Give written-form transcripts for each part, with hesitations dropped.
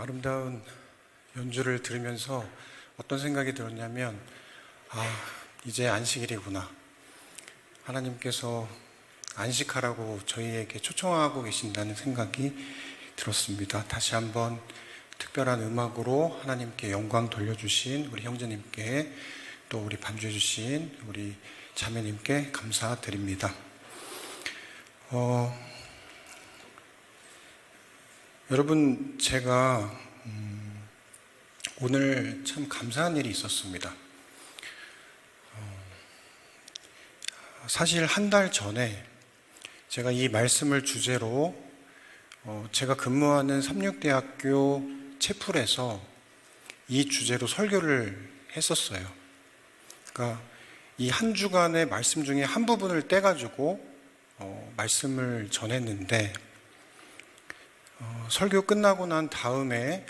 아름다운 연주를 들으면서 어떤 생각이 들었냐면, 이제 안식일이구나. 하나님께서 안식하라고 저희에게 초청하고 계신다는 생각이 들었습니다. 다시 한번 특별한 음악으로 하나님께 영광 돌려주신 우리 형제님께, 또 우리 반주해주신 우리 자매님께 감사드립니다. 여러분, 제가 오늘 참 감사한 일이 있었습니다. 사실 한 달 전에 제가 이 말씀을 주제로 제가 근무하는 삼육대학교 채플에서 이 주제로 설교를 했었어요. 그러니까 이 한 주간의 말씀 중에 한 부분을 떼가지고 말씀을 전했는데, 설교 끝나고 난 다음에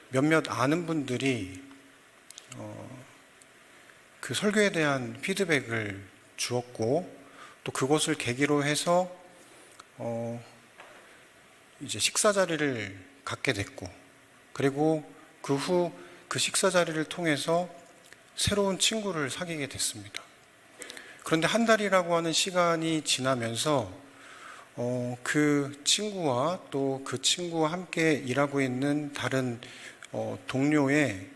몇몇 아는 분들이 그 설교에 대한 피드백을 주었고, 또 그것을 계기로 해서 이제 식사 자리를 갖게 됐고, 그리고 그 후 그 식사 자리를 통해서 새로운 친구를 사귀게 됐습니다. 그런데 한 달이라고 하는 시간이 지나면서 그 친구와 또 그 친구와 함께 일하고 있는 다른 동료의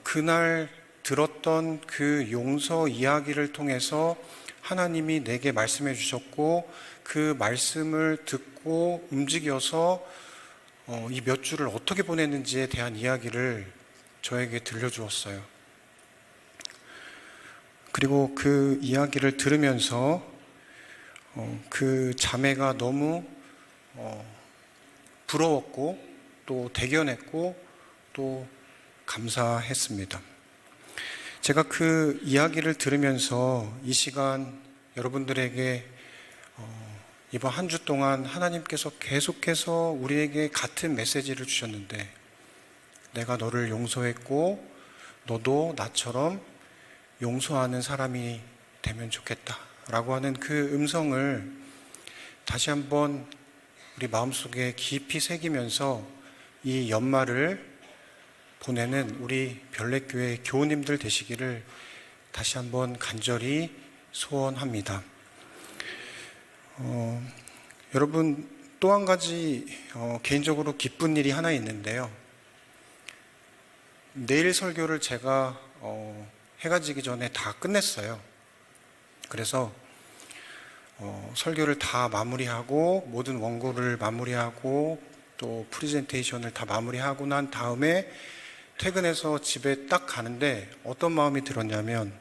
그날 들었던 그 용서 이야기를 통해서 하나님이 내게 말씀해 주셨고, 그 말씀을 듣고 움직여서 이 몇 주를 어떻게 보냈는지에 대한 이야기를 저에게 들려주었어요. 그리고 그 이야기를 들으면서 그 자매가 너무 부러웠고, 또 대견했고, 또 감사했습니다. 제가 그 이야기를 들으면서 이 시간 여러분들에게 이번 한 주 동안 하나님께서 계속해서 우리에게 같은 메시지를 주셨는데, 내가 너를 용서했고 너도 나처럼 용서하는 사람이 되면 좋겠다 라고 하는 그 음성을 다시 한번 우리 마음속에 깊이 새기면서 이 연말을 보내는 우리 별내교회 교우님들 되시기를 다시 한번 간절히 소원합니다. 여러분, 또 한 가지 개인적으로 기쁜 일이 하나 있는데요. 내일 설교를 제가 해가 지기 전에 다 끝냈어요. 그래서 설교를 다 마무리하고, 모든 원고를 마무리하고, 또 프레젠테이션을 다 마무리하고 난 다음에 퇴근해서 집에 딱 가는데 어떤 마음이 들었냐면,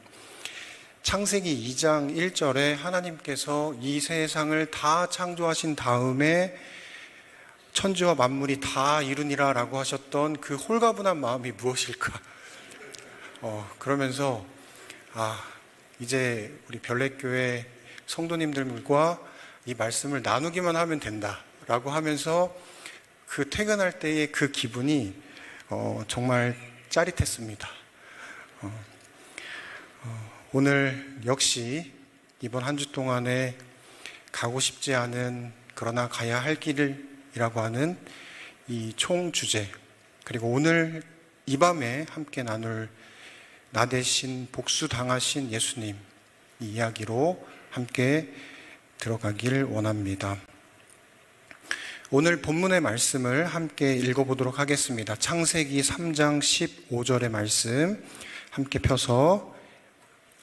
창세기 2장 1절에 하나님께서 이 세상을 다 창조하신 다음에 천지와 만물이 다 이루니라 라고 하셨던 그 홀가분한 마음이 무엇일까? 그러면서 이제 우리 별내교회 성도님들과 이 말씀을 나누기만 하면 된다 라고 하면서 그 퇴근할 때의 그 기분이 정말 짜릿했습니다. 오늘 역시 이번 한 주 동안에 가고 싶지 않은, 그러나 가야 할 길이라고 하는 이 총 주제, 그리고 오늘 이 밤에 함께 나눌 나 대신 복수당하신 예수님, 이 이야기로 함께 들어가길 원합니다. 오늘 본문의 말씀을 함께 읽어보도록 하겠습니다. 창세기 3장 15절의 말씀 함께 펴서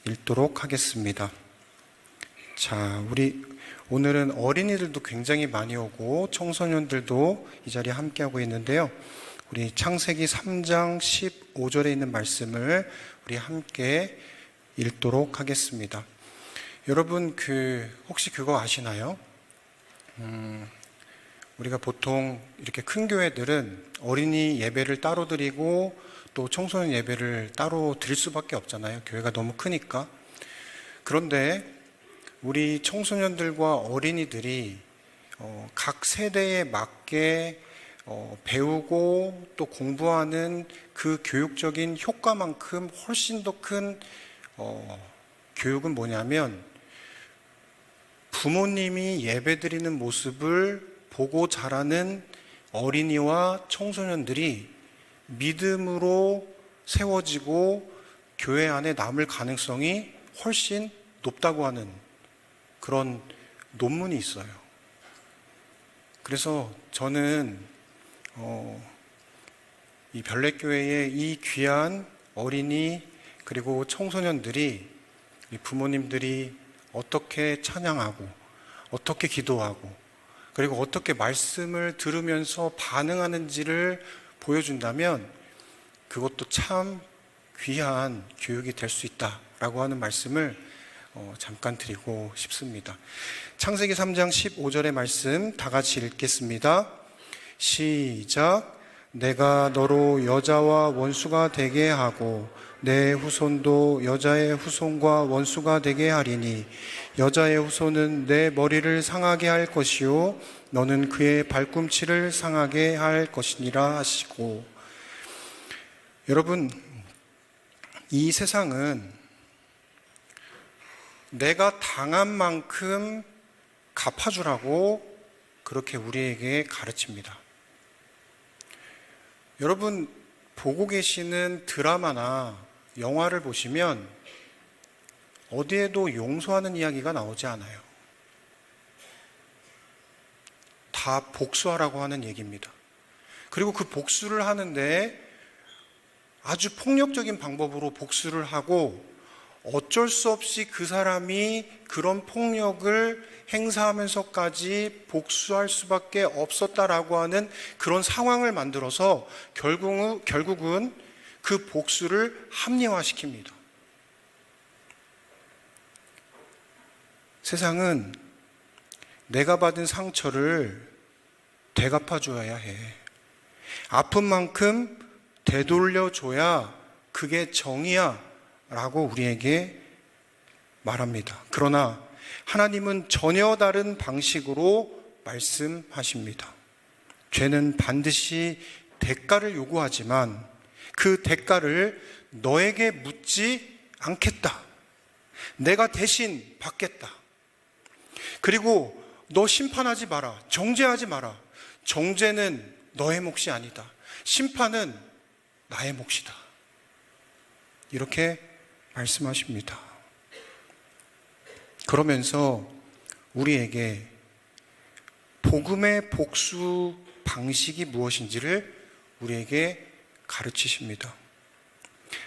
읽도록 하겠습니다. 자, 우리 오늘은 어린이들도 굉장히 많이 오고 청소년들도 이 자리에 함께하고 있는데요. 우리 창세기 3장 15절에 있는 말씀을 우리 함께 읽도록 하겠습니다. 여러분, 혹시 그거 아시나요? 우리가 보통 이렇게 큰 교회들은 어린이 예배를 따로 드리고 또 청소년 예배를 따로 드릴 수밖에 없잖아요. 교회가 너무 크니까. 그런데 우리 청소년들과 어린이들이 각 세대에 맞게 배우고 또 공부하는 그 교육적인 효과만큼 훨씬 더 큰 교육은 뭐냐면, 부모님이 예배드리는 모습을 보고 자라는 어린이와 청소년들이 믿음으로 세워지고 교회 안에 남을 가능성이 훨씬 높다고 하는 그런 논문이 있어요. 그래서 저는 이 별내교회의 이 귀한 어린이 그리고 청소년들이 부모님들이 어떻게 찬양하고 어떻게 기도하고 그리고 어떻게 말씀을 들으면서 반응하는지를 보여준다면 그것도 참 귀한 교육이 될 수 있다라고 하는 말씀을 잠깐 드리고 싶습니다. 창세기 3장 15절의 말씀 다 같이 읽겠습니다. 시작. 내가 너로 여자와 원수가 되게 하고 내 후손도 여자의 후손과 원수가 되게 하리니 여자의 후손은 내 머리를 상하게 할 것이요 너는 그의 발꿈치를 상하게 할 것이니라 하시고, 여러분, 이 세상은 내가 당한 만큼 갚아주라고 그렇게 우리에게 가르칩니다. 여러분, 보고 계시는 드라마나 영화를 보시면 어디에도 용서하는 이야기가 나오지 않아요. 다 복수하라고 하는 얘기입니다. 그리고 그 복수를 하는데 아주 폭력적인 방법으로 복수를 하고 어쩔 수 없이 그 사람이 그런 폭력을 행사하면서까지 복수할 수밖에 없었다라고 하는 그런 상황을 만들어서 결국은 그 복수를 합리화시킵니다. 세상은 내가 받은 상처를 되갚아줘야 해. 아픈 만큼 되돌려줘야 그게 정의야 라고 우리에게 말합니다. 그러나 하나님은 전혀 다른 방식으로 말씀하십니다. 죄는 반드시 대가를 요구하지만 그 대가를 너에게 묻지 않겠다. 내가 대신 받겠다. 그리고 너 심판하지 마라. 정죄하지 마라. 정죄는 너의 몫이 아니다. 심판은 나의 몫이다. 이렇게 말씀하십니다. 그러면서 우리에게 복음의 복수 방식이 무엇인지를 우리에게 가르치십니다.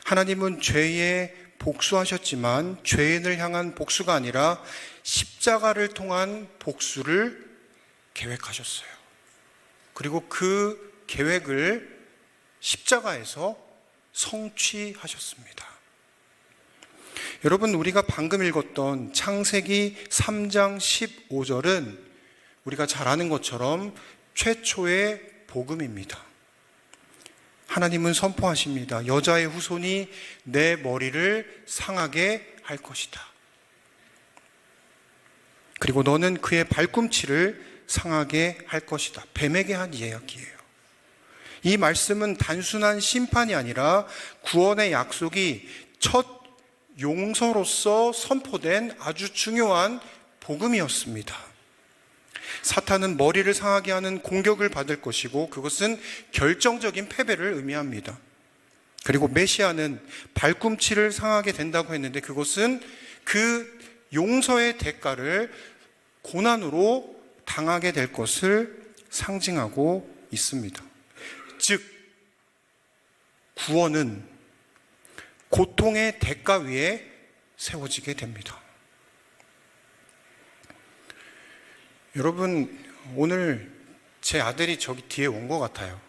하나님은 죄에 복수하셨지만 죄인을 향한 복수가 아니라 십자가를 통한 복수를 계획하셨어요. 그리고 그 계획을 십자가에서 성취하셨습니다. 여러분, 우리가 방금 읽었던 창세기 3장 15절은 우리가 잘 아는 것처럼 최초의 복음입니다. 하나님은 선포하십니다. 여자의 후손이 내 머리를 상하게 할 것이다. 그리고 너는 그의 발꿈치를 상하게 할 것이다. 뱀에게 한 이야기예요. 이 말씀은 단순한 심판이 아니라 구원의 약속이 첫 용서로서 선포된 아주 중요한 복음이었습니다. 사탄은 머리를 상하게 하는 공격을 받을 것이고 그것은 결정적인 패배를 의미합니다. 그리고 메시아는 발꿈치를 상하게 된다고 했는데 그것은 그 용서의 대가를 고난으로 당하게 될 것을 상징하고 있습니다. 즉, 구원은 고통의 대가 위에 세워지게 됩니다. 여러분, 오늘 제 아들이 저기 뒤에 온 것 같아요.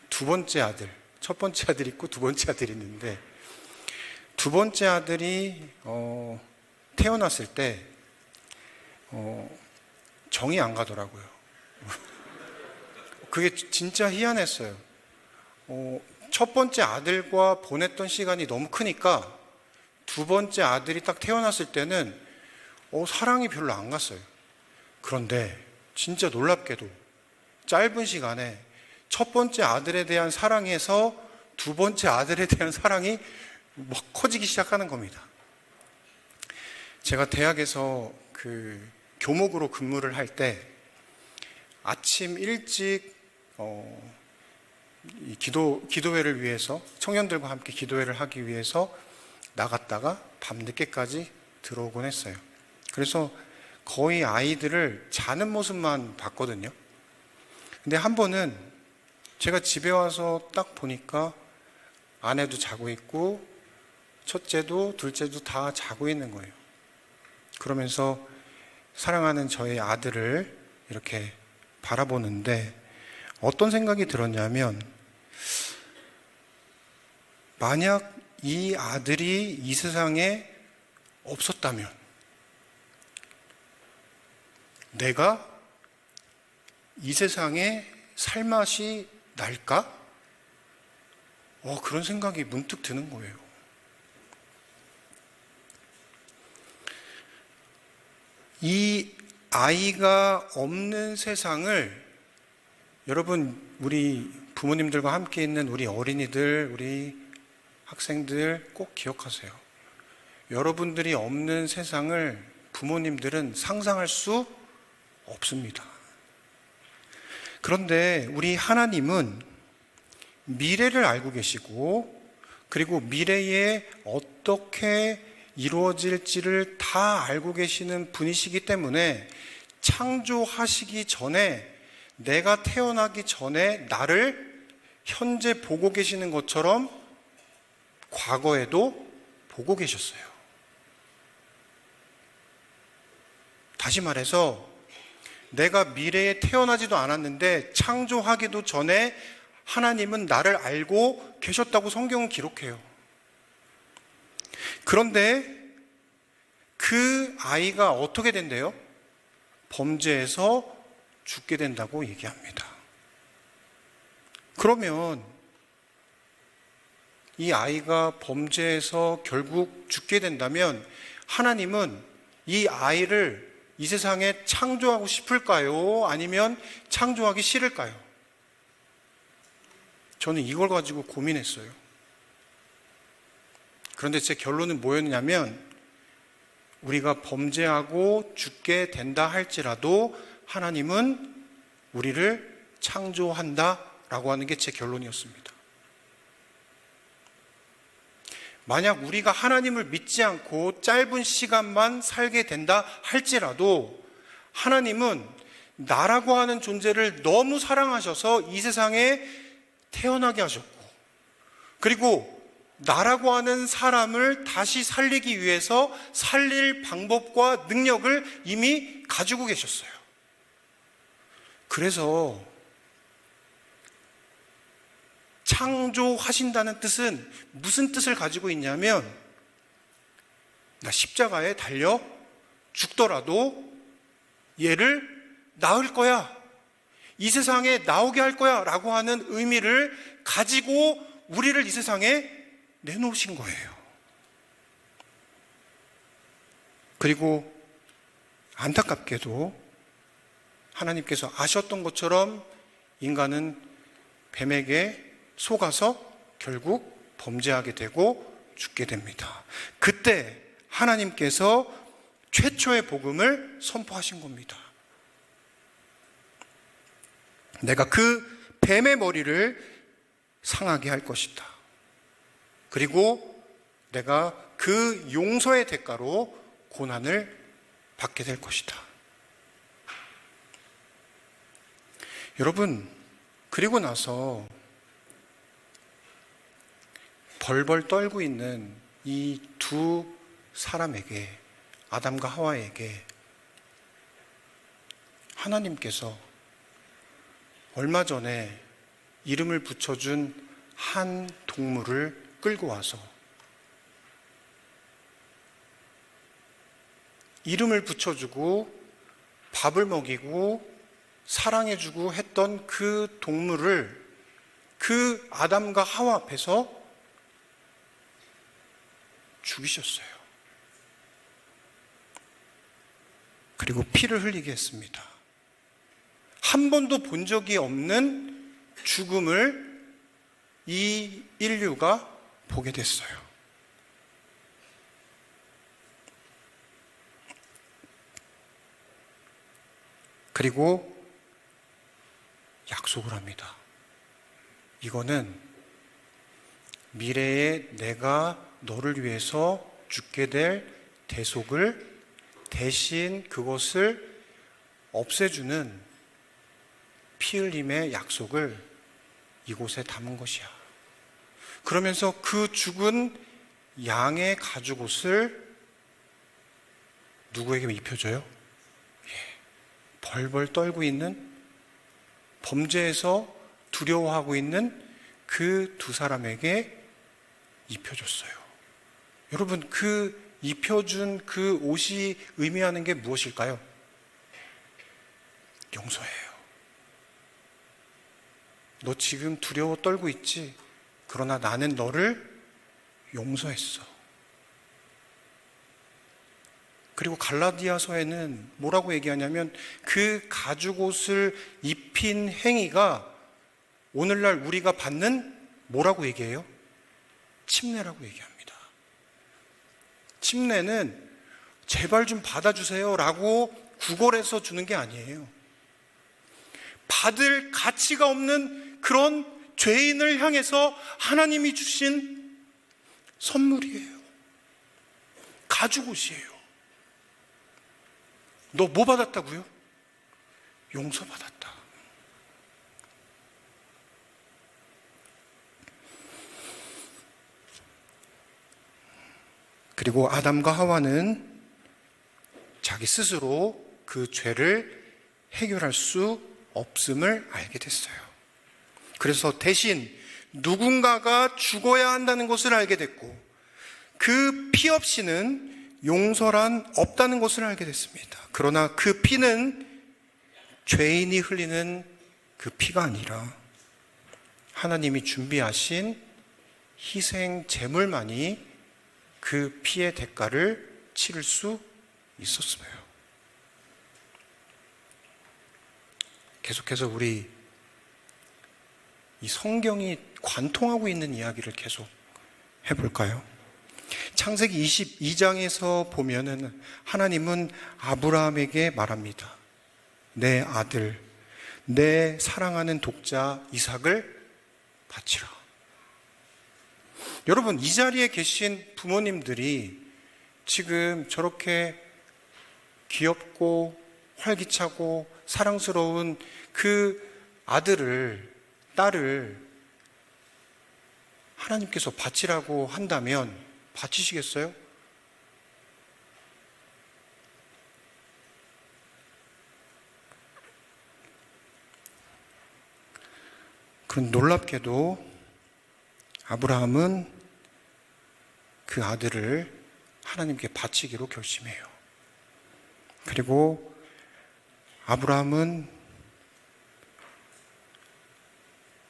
두 번째 아들, 첫 번째 아들이 있고 두 번째 아들이 있는데 두 번째 아들이 태어났을 때 정이 안 가더라고요. 그게 진짜 희한했어요. 첫 번째 아들과 보냈던 시간이 너무 크니까 두 번째 아들이 딱 태어났을 때는 사랑이 별로 안 갔어요. 그런데 진짜 놀랍게도 짧은 시간에 첫 번째 아들에 대한 사랑에서 두 번째 아들에 대한 사랑이 막 커지기 시작하는 겁니다. 제가 대학에서 그 교목으로 근무를 할 때 아침 일찍 이 기도회를 위해서, 청년들과 함께 기도회를 하기 위해서 나갔다가 밤늦게까지 들어오곤 했어요. 그래서 거의 아이들을 자는 모습만 봤거든요. 근데 한 번은 제가 집에 와서 딱 보니까 아내도 자고 있고 첫째도 둘째도 다 자고 있는 거예요. 그러면서 사랑하는 저의 아들을 이렇게 바라보는데 어떤 생각이 들었냐면, 만약 이 아들이 이 세상에 없었다면 내가 이 세상에 살 맛이 날까? 그런 생각이 문득 드는 거예요. 이 아이가 없는 세상을, 여러분, 우리 부모님들과 함께 있는 우리 어린이들, 우리 학생들 꼭 기억하세요. 여러분들이 없는 세상을 부모님들은 상상할 수 없습니다. 그런데 우리 하나님은 미래를 알고 계시고, 그리고 미래에 어떻게 이루어질지를 다 알고 계시는 분이시기 때문에 창조하시기 전에, 내가 태어나기 전에 나를 현재 보고 계시는 것처럼 과거에도 보고 계셨어요. 다시 말해서 내가 미래에 태어나지도 않았는데 창조하기도 전에 하나님은 나를 알고 계셨다고 성경은 기록해요. 그런데 그 아이가 어떻게 된대요? 범죄에서 죽게 된다고 얘기합니다. 그러면 이 아이가 범죄에서 결국 죽게 된다면 하나님은 이 아이를 이 세상에 창조하고 싶을까요? 아니면 창조하기 싫을까요? 저는 이걸 가지고 고민했어요. 그런데 제 결론은 뭐였냐면, 우리가 범죄하고 죽게 된다 할지라도 하나님은 우리를 창조한다라고 하는 게 제 결론이었습니다. 만약 우리가 하나님을 믿지 않고 짧은 시간만 살게 된다 할지라도 하나님은 나라고 하는 존재를 너무 사랑하셔서 이 세상에 태어나게 하셨고, 그리고 나라고 하는 사람을 다시 살리기 위해서 살릴 방법과 능력을 이미 가지고 계셨어요. 그래서 창조하신다는 뜻은 무슨 뜻을 가지고 있냐면, 나 십자가에 달려 죽더라도 얘를 낳을 거야, 이 세상에 나오게 할 거야 라고 하는 의미를 가지고 우리를 이 세상에 내놓으신 거예요. 그리고 안타깝게도 하나님께서 아셨던 것처럼 인간은 뱀에게 속아서 결국 범죄하게 되고 죽게 됩니다. 그때 하나님께서 최초의 복음을 선포하신 겁니다. 내가 그 뱀의 머리를 상하게 할 것이다. 그리고 내가 그 용서의 대가로 고난을 받게 될 것이다. 여러분, 그리고 나서 벌벌 떨고 있는 이 두 사람에게, 아담과 하와에게 하나님께서 얼마 전에 이름을 붙여준 한 동물을 끌고 와서 이름을 붙여주고 밥을 먹이고 사랑해주고 했던 그 동물을 그 아담과 하와 앞에서 죽이셨어요. 그리고 피를 흘리게 했습니다. 한 번도 본 적이 없는 죽음을 이 인류가 보게 됐어요. 그리고 약속을 합니다. 이거는 미래에 내가 너를 위해서 죽게 될 대속을 대신 그것을 없애주는 피 흘림의 약속을 이곳에 담은 것이야. 그러면서 그 죽은 양의 가죽옷을 누구에게 입혀줘요? 벌벌 떨고 있는, 범죄에서 두려워하고 있는 그 두 사람에게 입혀줬어요. 여러분, 그 입혀준 그 옷이 의미하는 게 무엇일까요? 용서예요. 너 지금 두려워 떨고 있지? 그러나 나는 너를 용서했어. 그리고 갈라디아서에는 뭐라고 얘기하냐면 그 가죽옷을 입힌 행위가 오늘날 우리가 받는 뭐라고 얘기해요? 침례라고 얘기합니다. 침례는 제발 좀 받아주세요 라고 구걸해서 주는 게 아니에요. 받을 가치가 없는 그런 죄인을 향해서 하나님이 주신 선물이에요. 가죽옷이에요. 너 뭐 받았다고요? 용서받았다. 그리고 아담과 하와는 자기 스스로 그 죄를 해결할 수 없음을 알게 됐어요. 그래서 대신 누군가가 죽어야 한다는 것을 알게 됐고 그 피 없이는 용서란 없다는 것을 알게 됐습니다. 그러나 그 피는 죄인이 흘리는 그 피가 아니라 하나님이 준비하신 희생 제물만이 그 피의 대가를 치를 수 있었어요. 계속해서 우리 이 성경이 관통하고 있는 이야기를 계속 해볼까요? 창세기 22장에서 보면은 하나님은 아브라함에게 말합니다. 내 아들, 내 사랑하는 독자 이삭을 바치라. 여러분, 이 자리에 계신 부모님들이 지금 저렇게 귀엽고 활기차고 사랑스러운 그 아들을, 딸을 하나님께서 바치라고 한다면 바치시겠어요? 그런 놀랍게도 아브라함은 그 아들을 하나님께 바치기로 결심해요. 그리고 아브라함은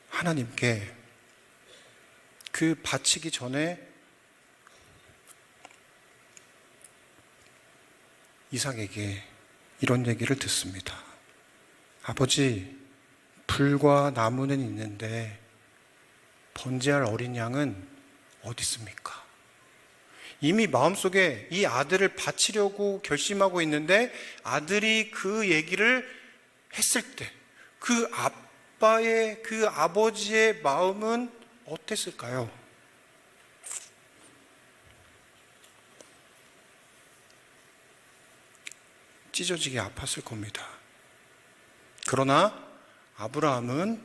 하나님께 그 바치기 전에 이삭에게 이런 얘기를 듣습니다. 아버지, 불과 나무는 있는데 번제할 어린 양은 어디 있습니까? 이미 마음속에 이 아들을 바치려고 결심하고 있는데 아들이 그 얘기를 했을 때 그 아빠의, 그 아버지의 마음은 어땠을까요? 찢어지게 아팠을 겁니다. 그러나 아브라함은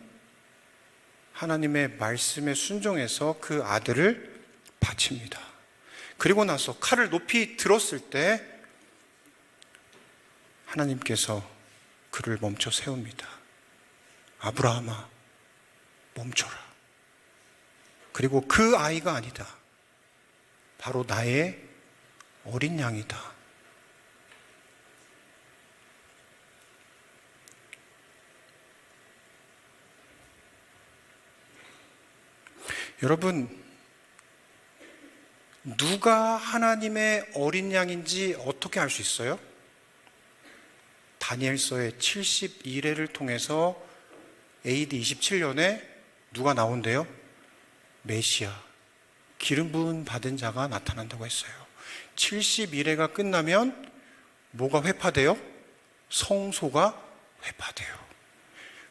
하나님의 말씀에 순종해서 그 아들을 바칩니다. 그리고 나서 칼을 높이 들었을 때 하나님께서 그를 멈춰 세웁니다. 아브라함아, 멈춰라. 그리고 그 아이가 아니다. 바로 나의 어린 양이다. 여러분, 누가 하나님의 어린 양인지 어떻게 알 수 있어요? 다니엘서의 71회를 통해서 AD 27년에 누가 나온대요? 메시아, 기름 부음 받은 자가 나타난다고 했어요. 71회가 끝나면 뭐가 회파돼요? 성소가 회파돼요.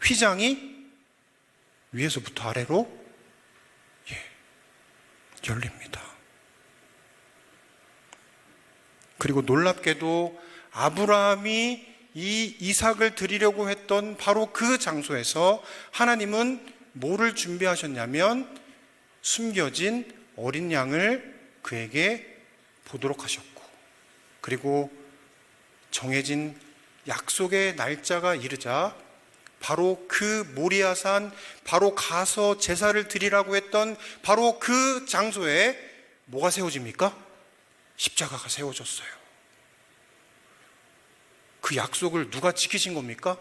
휘장이 위에서부터 아래로 열립니다. 그리고 놀랍게도 아브라함이 이 이삭을 드리려고 했던 바로 그 장소에서 하나님은 뭐를 준비하셨냐면 숨겨진 어린 양을 그에게 보도록 하셨고, 그리고 정해진 약속의 날짜가 이르자 바로 그 모리아산, 바로 가서 제사를 드리라고 했던 바로 그 장소에 뭐가 세워집니까? 십자가가 세워졌어요. 그 약속을 누가 지키신 겁니까?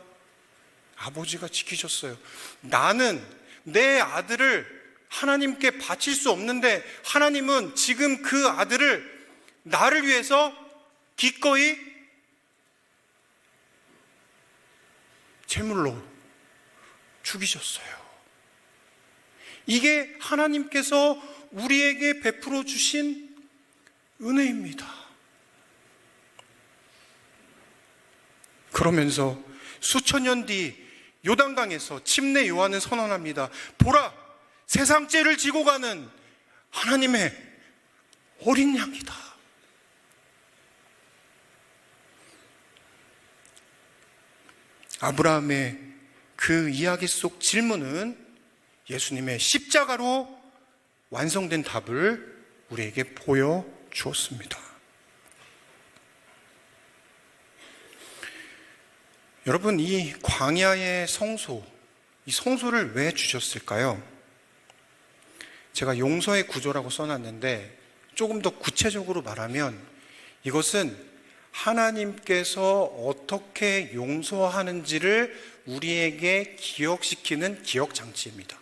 아버지가 지키셨어요. 나는 내 아들을 하나님께 바칠 수 없는데 하나님은 지금 그 아들을 나를 위해서 기꺼이 제물로 죽이셨어요. 이게 하나님께서 우리에게 베풀어 주신 은혜입니다. 그러면서 수천 년 뒤 요단강에서 침례 요한은 선언합니다. 보라, 세상 죄를 지고 가는 하나님의 어린 양이다. 아브라함의 그 이야기 속 질문은 예수님의 십자가로 완성된 답을 우리에게 보여주었습니다. 여러분, 이 광야의 성소, 이 성소를 왜 주셨을까요? 제가 용서의 구조라고 써놨는데 조금 더 구체적으로 말하면 이것은 하나님께서 어떻게 용서하는지를 우리에게 기억시키는 기억장치입니다.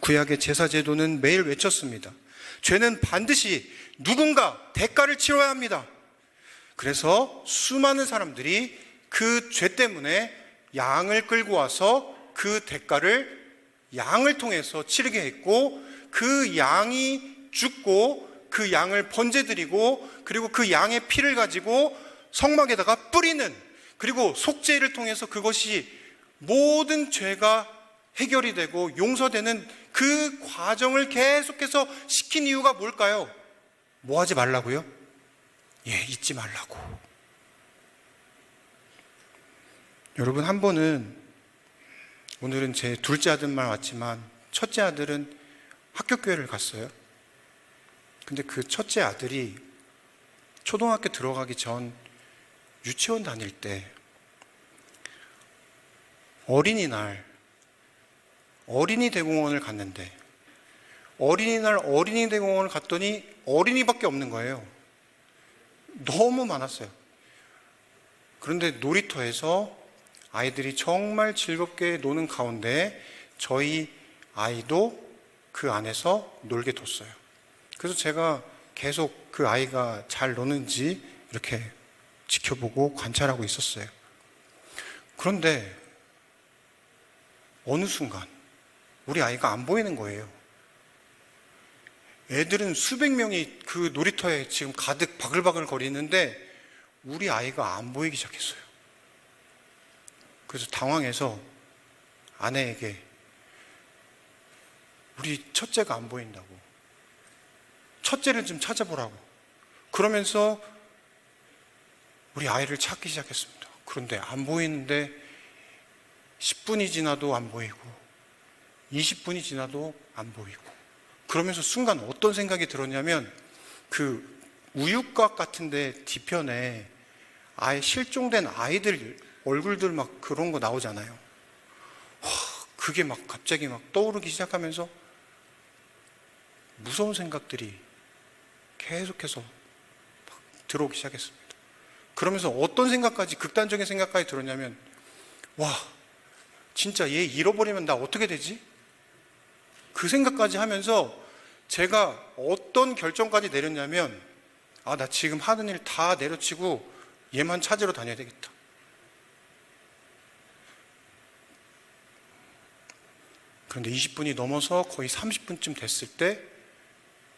구약의 제사제도는 매일 외쳤습니다. 죄는 반드시 누군가 대가를 치러야 합니다. 그래서 수많은 사람들이 그 죄 때문에 양을 끌고 와서 그 대가를 양을 통해서 치르게 했고, 그 양이 죽고 그 양을 번제드리고, 그리고 그 양의 피를 가지고 성막에다가 뿌리는, 그리고 속죄를 통해서 그것이 모든 죄가 해결이 되고 용서되는 그 과정을 계속해서 시킨 이유가 뭘까요? 뭐 하지 말라고요? 잊지 말라고. 여러분, 한 번은, 오늘은 제 둘째 아들만 왔지만 첫째 아들은 학교교회를 갔어요. 근데 그 첫째 아들이 초등학교 들어가기 전 유치원 다닐 때 어린이날 어린이 대공원을 갔는데, 어린이날 어린이 대공원을 갔더니 어린이밖에 없는 거예요. 너무 많았어요. 그런데 놀이터에서 아이들이 정말 즐겁게 노는 가운데 저희 아이도 그 안에서 놀게 뒀어요. 그래서 제가 계속 그 아이가 잘 노는지 이렇게 지켜보고 관찰하고 있었어요. 그런데 어느 순간 우리 아이가 안 보이는 거예요. 애들은 수백 명이 그 놀이터에 지금 가득 바글바글 거리는데 우리 아이가 안 보이기 시작했어요. 그래서 당황해서 아내에게 우리 첫째가 안 보인다고, 첫째를 좀 찾아보라고, 그러면서 우리 아이를 찾기 시작했습니다. 그런데 안 보이는데 10분이 지나도 안 보이고 20분이 지나도 안 보이고, 그러면서 순간 어떤 생각이 들었냐면, 그 우유곽 같은데 뒤편에 아예 실종된 아이들 얼굴들 막 그런 거 나오잖아요. 그게 막 갑자기 막 떠오르기 시작하면서 무서운 생각들이 계속해서 막 들어오기 시작했습니다. 그러면서 어떤 생각까지, 극단적인 생각까지 들었냐면, 와, 진짜 얘 잃어버리면 나 어떻게 되지? 그 생각까지 하면서 제가 어떤 결정까지 내렸냐면, 나 지금 하는 일 다 내려치고 얘만 찾으러 다녀야 되겠다. 그런데 20분이 넘어서 거의 30분쯤 됐을 때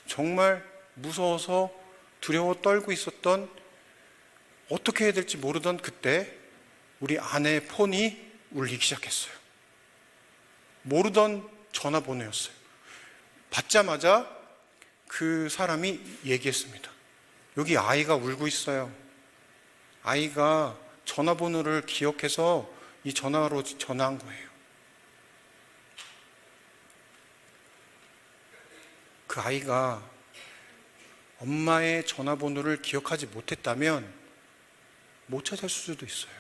정말 무서워서 두려워 떨고 있었던, 어떻게 해야 될지 모르던 그때 우리 아내의 폰이 울리기 시작했어요. 모르던 전화번호였어요. 받자마자 그 사람이 얘기했습니다. 여기 아이가 울고 있어요. 아이가 전화번호를 기억해서 이 전화로 전화한 거예요. 그 아이가 엄마의 전화번호를 기억하지 못했다면 못 찾을 수도 있어요.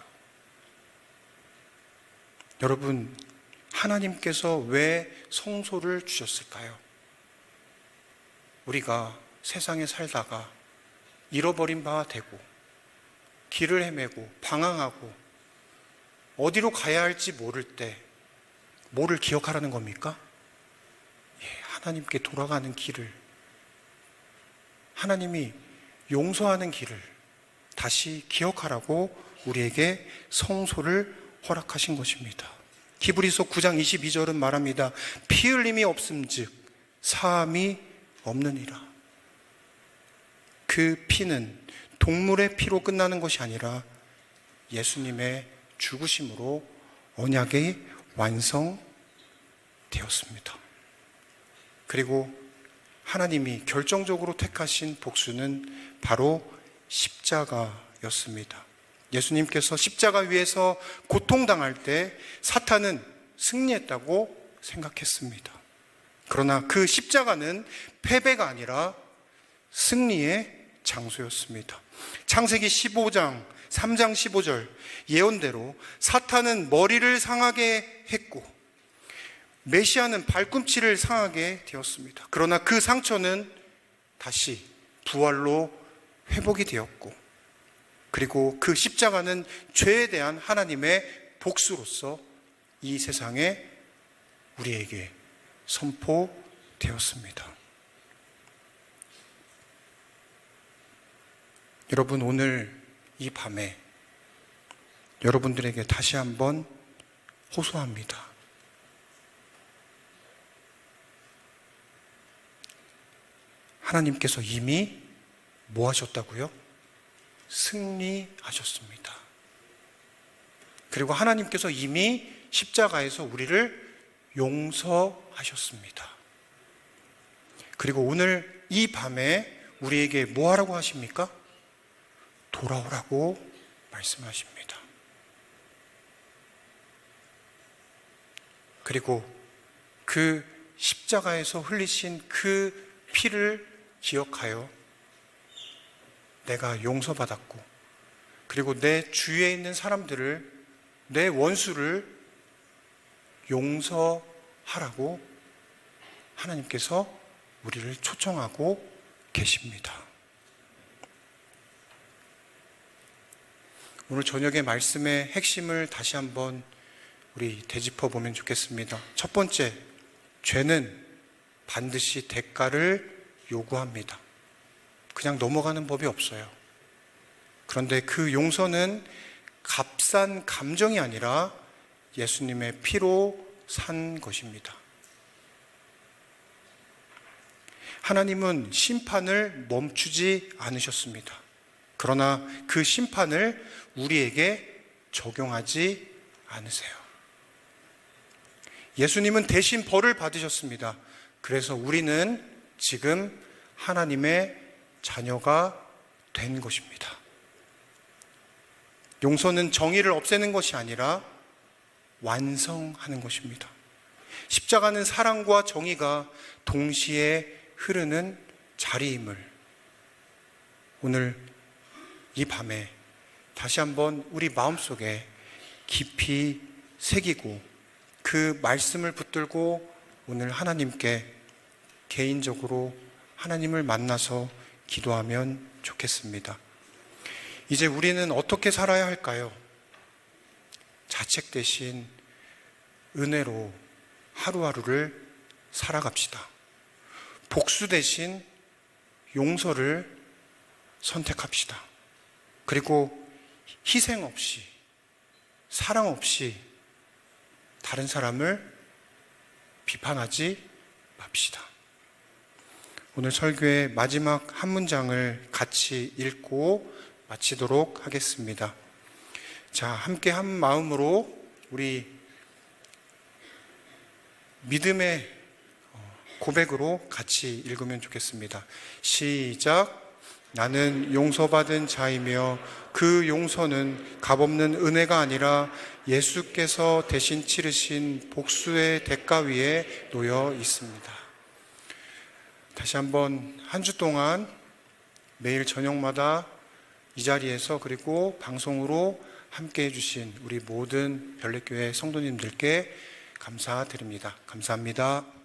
여러분, 하나님께서 왜 성소를 주셨을까요? 우리가 세상에 살다가 잃어버린 바 되고 길을 헤매고 방황하고 어디로 가야 할지 모를 때 뭐를 기억하라는 겁니까? 하나님께 돌아가는 길을, 하나님이 용서하는 길을 다시 기억하라고 우리에게 성소를 허락하신 것입니다. 히브리서 9장 22절은 말합니다. 피 흘림이 없음즉 사함이 없느니라. 그 피는 동물의 피로 끝나는 것이 아니라 예수님의 죽으심으로 언약이 완성되었습니다. 그리고 하나님이 결정적으로 택하신 복수는 바로 십자가였습니다. 예수님께서 십자가 위에서 고통당할 때 사탄은 승리했다고 생각했습니다. 그러나 그 십자가는 패배가 아니라 승리의 장소였습니다. 창세기 15장 3장 15절 예언대로 사탄은 머리를 상하게 했고 메시아는 발꿈치를 상하게 되었습니다. 그러나 그 상처는 다시 부활로 회복이 되었고, 그리고 그 십자가는 죄에 대한 하나님의 복수로서 이 세상에 우리에게 선포되었습니다. 여러분, 오늘 이 밤에 여러분들에게 다시 한번 호소합니다. 하나님께서 이미 뭐 하셨다고요? 승리하셨습니다. 그리고 하나님께서 이미 십자가에서 우리를 용서하셨습니다. 그리고 오늘 이 밤에 우리에게 뭐 하라고 하십니까? 돌아오라고 말씀하십니다. 그리고 그 십자가에서 흘리신 그 피를 기억하여 내가 용서받았고, 그리고 내 주위에 있는 사람들을, 내 원수를 용서하라고 하나님께서 우리를 초청하고 계십니다. 오늘 저녁의 말씀의 핵심을 다시 한번 우리 되짚어 보면 좋겠습니다. 첫 번째, 죄는 반드시 대가를 요구합니다. 그냥 넘어가는 법이 없어요. 그런데 그 용서는 값싼 감정이 아니라 예수님의 피로 산 것입니다. 하나님은 심판을 멈추지 않으셨습니다. 그러나 그 심판을 우리에게 적용하지 않으세요. 예수님은 대신 벌을 받으셨습니다. 그래서 우리는 지금 하나님의 자녀가 된 것입니다. 용서는 정의를 없애는 것이 아니라 완성하는 것입니다. 십자가는 사랑과 정의가 동시에 흐르는 자리임을 오늘 이 밤에 다시 한번 우리 마음속에 깊이 새기고 그 말씀을 붙들고 오늘 하나님께 개인적으로 하나님을 만나서 기도하면 좋겠습니다. 이제 우리는 어떻게 살아야 할까요? 자책 대신 은혜로 하루하루를 살아갑시다. 복수 대신 용서를 선택합시다. 그리고 희생 없이, 사랑 없이 다른 사람을 비판하지 맙시다. 오늘 설교의 마지막 한 문장을 같이 읽고 마치도록 하겠습니다. 자, 함께 한 마음으로 우리 믿음의 고백으로 같이 읽으면 좋겠습니다. 시작. 나는 용서받은 자이며 그 용서는 값없는 은혜가 아니라 예수께서 대신 치르신 복수의 대가 위에 놓여 있습니다. 다시 한번 한 주 동안 매일 저녁마다 이 자리에서 그리고 방송으로 함께 해주신 우리 모든 별내교회 성도님들께 감사드립니다. 감사합니다.